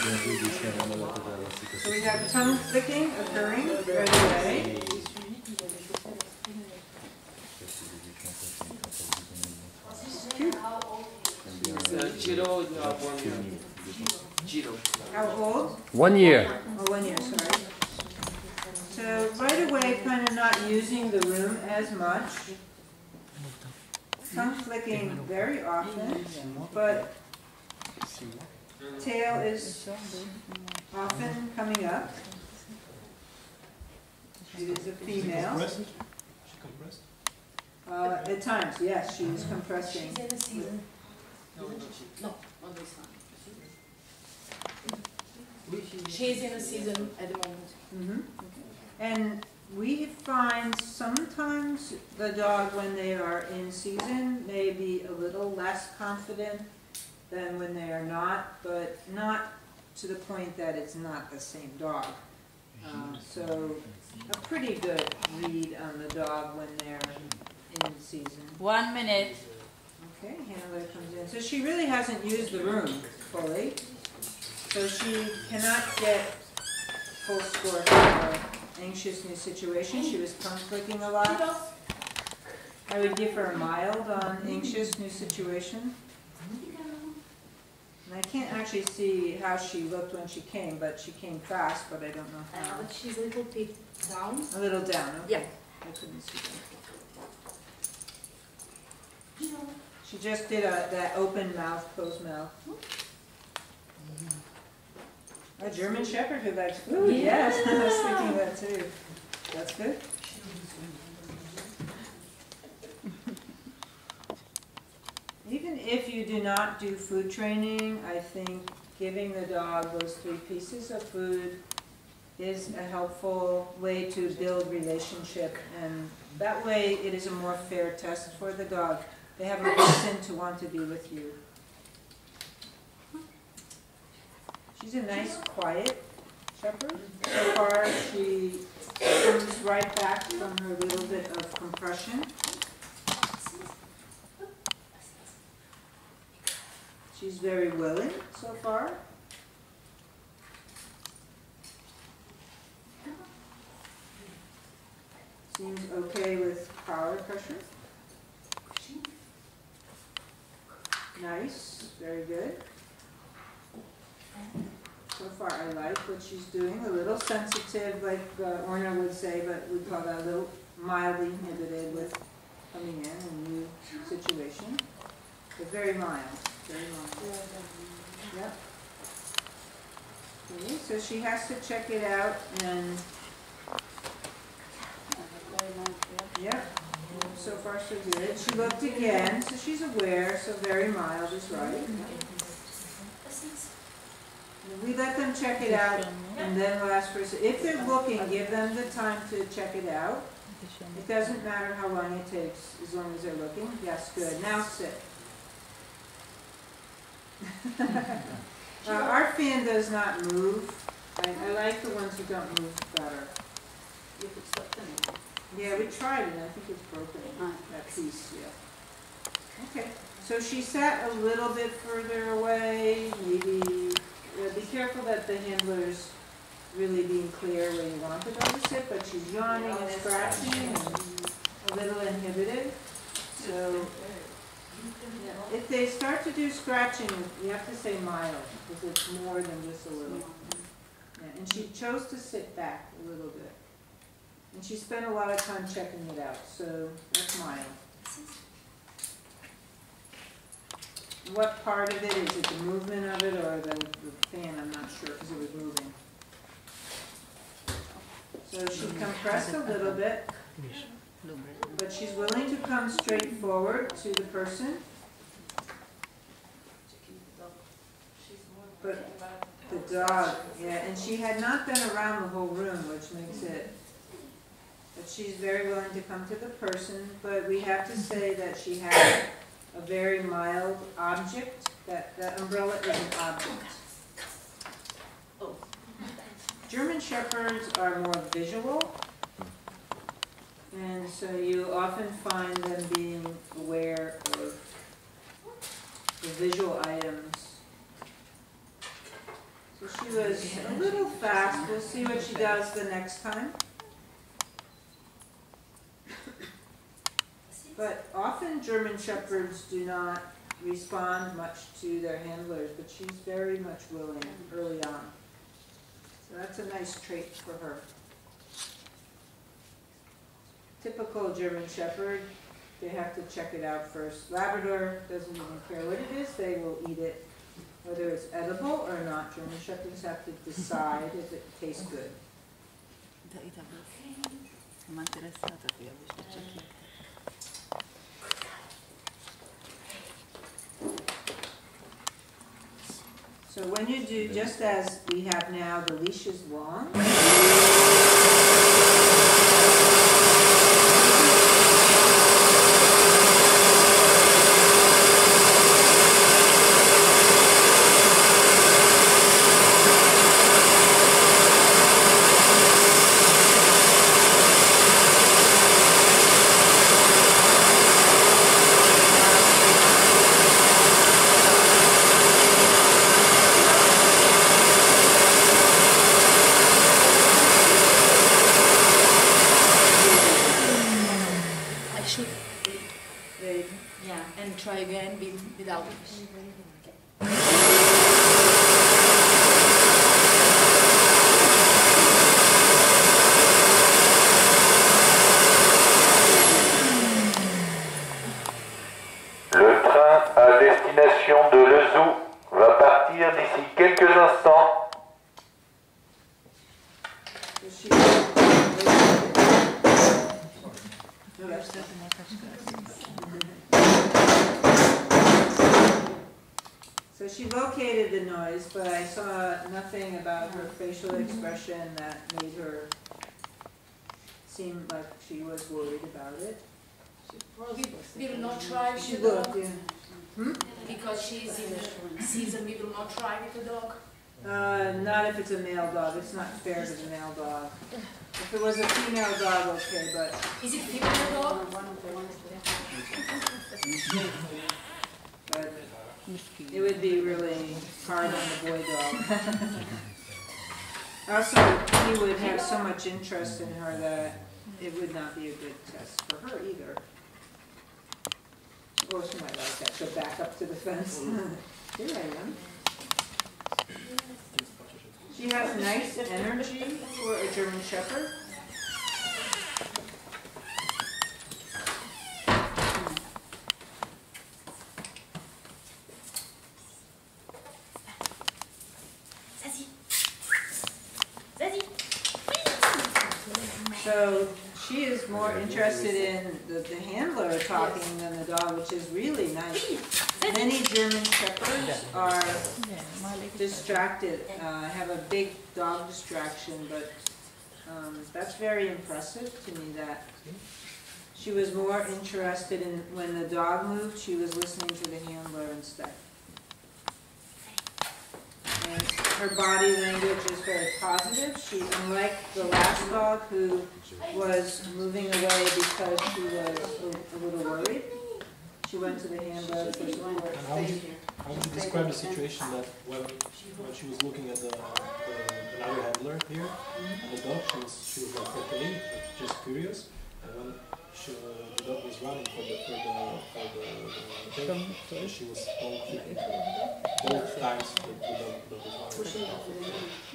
So we have tongue clicking occurring right away. Zero, 1 year. Zero. How old? 1 year. Oh, 1 year, sorry. So right away, kind of not using the room as much. Tongue flicking very often, but tail is often coming up. She is a female. At times, yes, she is compressing. She's in a season. No, not this one. She's in a season at the moment. Mm-hmm. And we find sometimes the dog, when they are in season, may be a little less confident than when they are not, but not to the point that it's not the same dog. So a pretty good read on the dog when they're in season. 1 minute. Okay, handler comes in. So she really hasn't used the room fully. So she cannot get full score for her anxious new situation. She was tongue clicking a lot. I would give her a mild on anxious new situation. And I can't actually see how she looked when she came, but she came fast, but I don't know how. But she's a little bit down. A little down, okay. Yeah. I couldn't see that. She just did that open mouth, closed mouth. A German Shepherd who likes food, yes. I was thinking that too. That's good. Even if you do not do food training, I think giving the dog those 3 pieces of food is a helpful way to build relationship, and that way it is a more fair test for the dog. They have a reason to want to be with you. She's a nice, quiet shepherd. So far, she comes right back from her little bit of compression. She's very willing so far. Seems okay with collar pressure. Nice, very good. So far I like what she's doing. A little sensitive, like Orna would say, but we call that a little mildly inhibited with coming in a new situation. But very mild, very mild. Yep. Okay, so she has to check it out and, yep. So far so good. She looked again, so she's aware, so very mild is right. We let them check it out, and then we'll ask for, if they're looking, give them the time to check it out. It doesn't matter how long it takes, as long as they're looking. Yes, good. Now sit. Our fan does not move. I like the ones who don't move better. Yeah, we tried it, and I think it's broken, that piece, yeah. Okay, so she sat a little bit further away, maybe, be careful that the handler's really being clear where you want the dog to sit, but she's yawning and scratching and a little inhibited. So, yeah, if they start to do scratching, you have to say mild, because it's more than just a little. Yeah, and she chose to sit back a little bit. And she spent a lot of time checking it out, so that's mild. What part of it? Is it the movement of it or the fan? I'm not sure because it was moving. So she compressed a little bit, but she's willing to come straight forward to the person. But the dog, yeah, and she had not been around the whole room, which makes it, but she's very willing to come to the person, but we have to say that she had a very mild object, that the umbrella is an object. German Shepherds are more visual, and so you often find them being aware of the visual items. So she She was a little fast. We'll see what she does the next time. But often German Shepherds do not respond much to their handlers, but she's very much willing early on. So that's a nice trait for her. Typical German Shepherd, they have to check it out first. Labrador doesn't even care what it is, they will eat it, whether it's edible or not. German Shepherds have to decide if it tastes good. So when you do, just as we have now, the leash is long. Yeah, and try again without it. Le train à destination de Lezou va partir d'ici quelques instants. So she located the noise, but I saw nothing about her facial expression that made her seem like she was worried about it. We will not try with She the dog looked, yeah. because she's in the season. We will not try with the dog. Not if it's a male dog. It's not fair to the male dog. If it was a female dog, okay, but Is it female dog? but it would be really hard on the boy dog. Also, he would have so much interest in her that it would not be a good test for her either. Or she might like that, go back up to the fence. Here I am. She has nice energy for a German Shepherd. So she is more interested in the handler talking than the dog, which is really nice. Many German Shepherds are distracted, have a big dog distraction, but that's very impressive to me that she was more interested in when the dog moved, she was listening to the handler instead. And her body language is very positive. She, unlike the last dog who was moving away because she was a little worried, she went to the handler for support. How would you describe the situation that when she was looking at the another handler here, and the dog, she was like okay, just curious, and when the dog was running for the thing, she was both times the dog was running.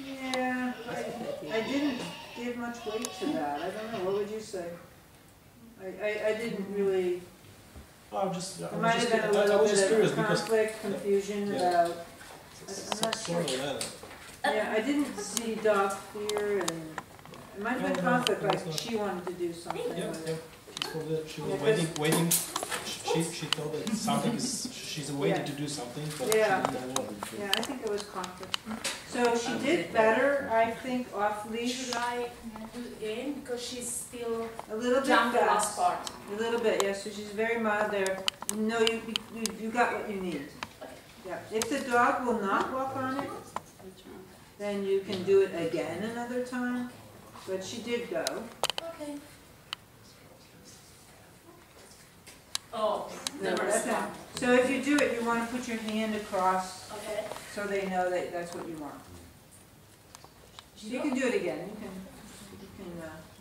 Yeah, I didn't give much weight to that. I don't know. What would you say? I didn't really. I was There might have been a little bit of conflict, confusion yeah. about. I'm not sure. Sort of, Yeah, I didn't see dog fear, and it might have been conflict. Like she wanted to do something. yeah, with yeah. it. She was waiting. She thought that something is. She's waiting to do something, but Yeah. she didn't know what. Yeah, I think it was conflict. So she did better, I think, off leash. Should I do it again because she's still A little bit jump the last fast. part? A little bit, yeah, so she's very mild there. No, you got what you need. Yeah, if the dog will not walk on it, then you can do it again another time, but she did go. Okay. Oh, No, the first okay. one. So if you do it, you want to put your hand across Okay. so they know that that's what you want. You can do it again. You can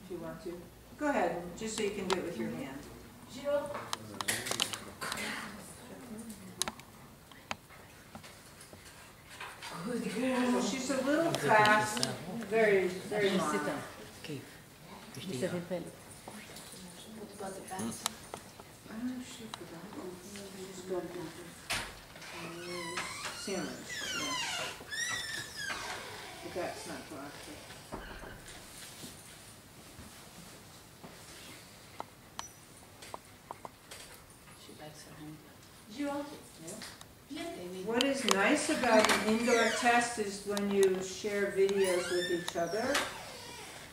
if you want to. Go ahead, just so you can do it with your hand. Giro. So she's a little fast, very, very mild. What about the back? She forgot. Just go down. Sandwich, yeah. But that's not blocked. She likes her hand. Giro. Yeah. Yeah. What is nice about an indoor test is when you share videos with each other,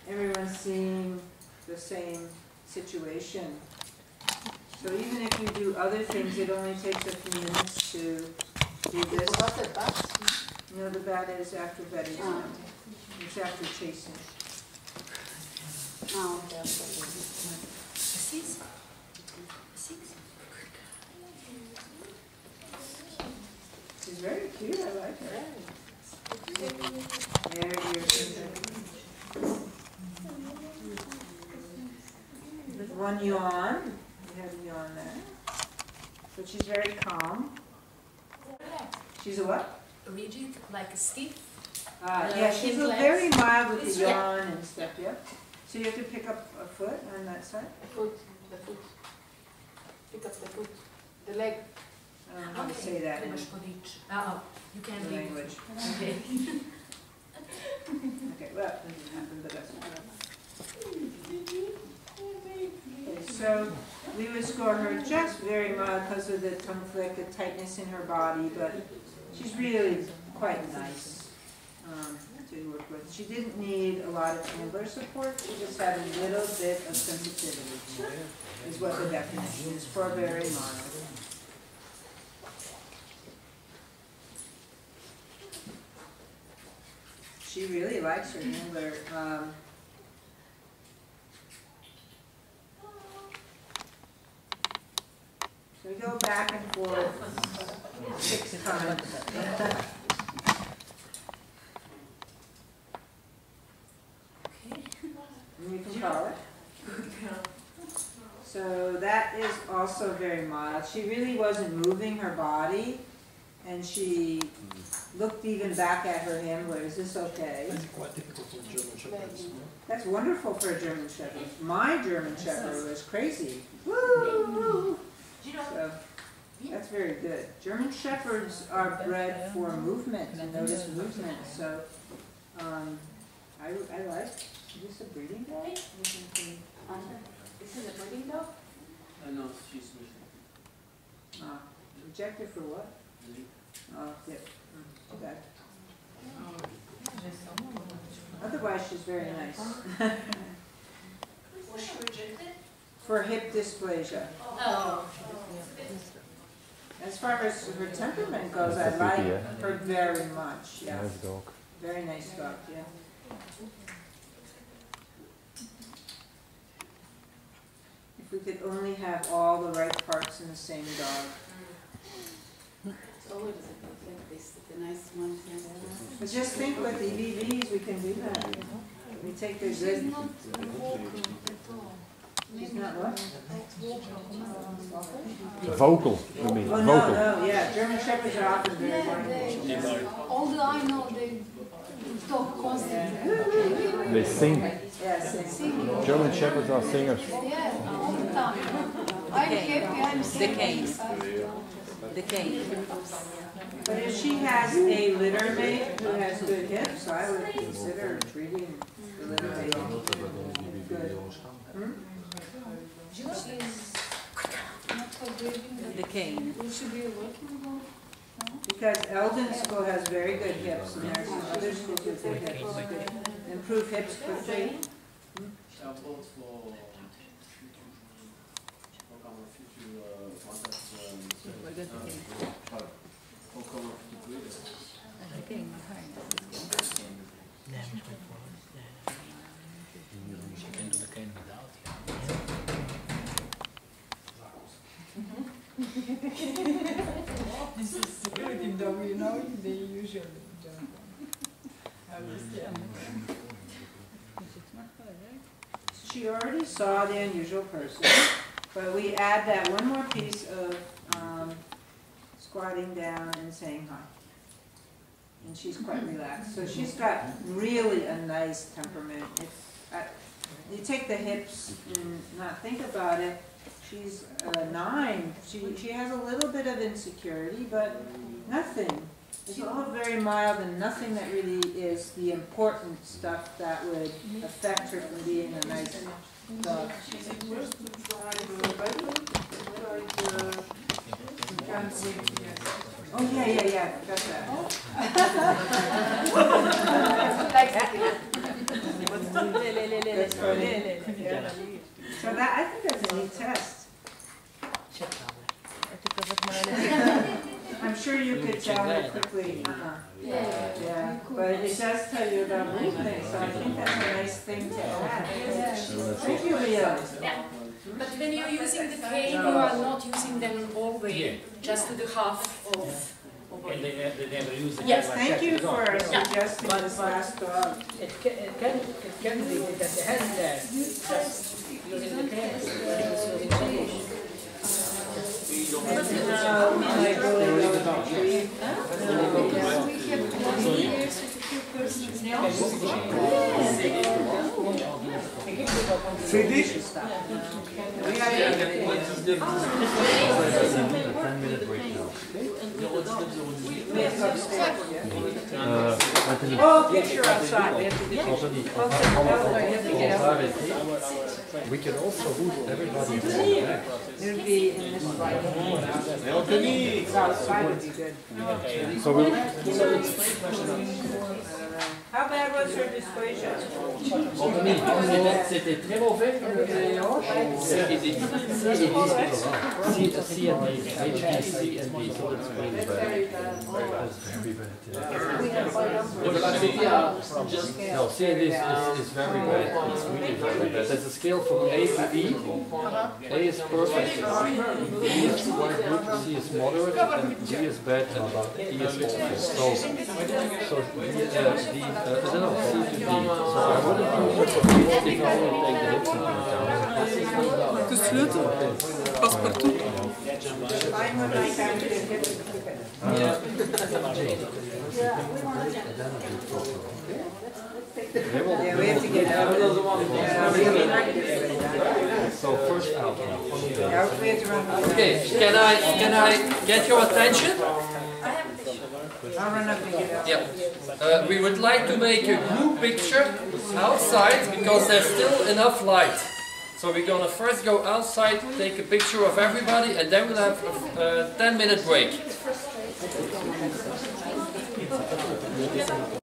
everyone's seeing the same situation. So even if you do other things, it only takes a few minutes to do this. What about the back? No, the bat is after Betty's done. It's after chasing. Oh, okay. Six. She's very cute, I like her. There you go. With one yawn, you have a yawn there. But she's very calm. She's a what? Rigid, like stiff. Yeah, she's thin legs. very mild with the Yeah. yawn and stuff, yeah. So you have to pick up a foot on that side? The foot. Pick up the foot. The leg. I don't know how to say that in You can the leave. language. Okay. Okay, well, that didn't happen, but that's not. Okay, so we would score her just very mild because of the tongue flick, the tightness in her body, but she's really quite nice to work with. She didn't need a lot of handler support, she just had a little bit of sensitivity, is what the definition is for very mild. She really likes her handler. So we go back and forth 6 times. And you can call it. So that is also very mild. She really wasn't moving her body, and she looked even back at her handler. Is this okay? That's quite typical for German Shepherds. No? That's wonderful for a German Shepherd. My German Shepherd was crazy. Woo! So that's very good. German Shepherds are bred for movement, to notice movement. So I like. Is this a breeding dog? This is a breeding dog? No, she's missing. Rejected for what? Oh, yeah. Too bad. Otherwise, she's very nice. Was she rejected? For hip dysplasia. Oh. As far as her temperament goes, I like her very much. Yeah. Nice dog. Very nice dog, yeah. If we could only have all the right parts in the same dog. It's always the nice ones. But just think with EVVs, we can do that. We take the good. She's not what? Vocal, you mean, Oh, vocal. no, yeah, German Shepherds are often very vocal. Although I know they talk constantly. They sing. Yes, German Shepherds are singers. Yeah, all the time. I'm happy, I'm sad. The cane. but if she has a litter mate who has good hips, I would consider treating the litter mate good. Hmm? She's not so good. The cane. Will she be working more? Because Eldon School has very good hips, and there are some other schools with good hips. Good. Improve hips quickly. Both for The cane behind. This is security dog, you know, they usually don't. she already saw the unusual person, but we add that one more piece of squatting down and saying hi. And she's quite relaxed. So she's got really a nice temperament. You take the hips and not think about it. She's 9. She has a little bit of insecurity, but nothing. It's all very mild and nothing that really is the important stuff that would affect her from being a nice dog. Oh, yeah, got that. That's funny. Yeah. So that, I think that's a neat test. I'm sure you could tell her quickly, yeah, but it does tell you about movement, so I think that's a nice thing to add. Thank you, Leo. Yeah. But when you're using the cane, you are not using them all the way, just to the half of. And they never use it. Yes, Thank you for suggesting this last dog. It can be that the hand there, just using the cane, using English. Oh, picture outside. We can also move everybody back. It would be in this light. Outside would be good. So we'll, How bad was her dysplasia? C'était très mauvais. no, CND is very bad. It's really very bad. There's a scale from A to E. A is perfect. B is quite good. C is moderate. And D is bad. And E is awful. So I don't know, C to D. So I wouldn't use it for B if I would take the hips into account. Gesloten? Paspartout? Mine would like that to get Yeah. Yeah, we have to get out. So first out now. Yeah, we have to run. Okay, can I get your attention? I'll run up and get out. Yeah. We would like to make a group picture outside because there's still enough light. So we're gonna first go outside, take a picture of everybody, and then we'll have a 10-minute break.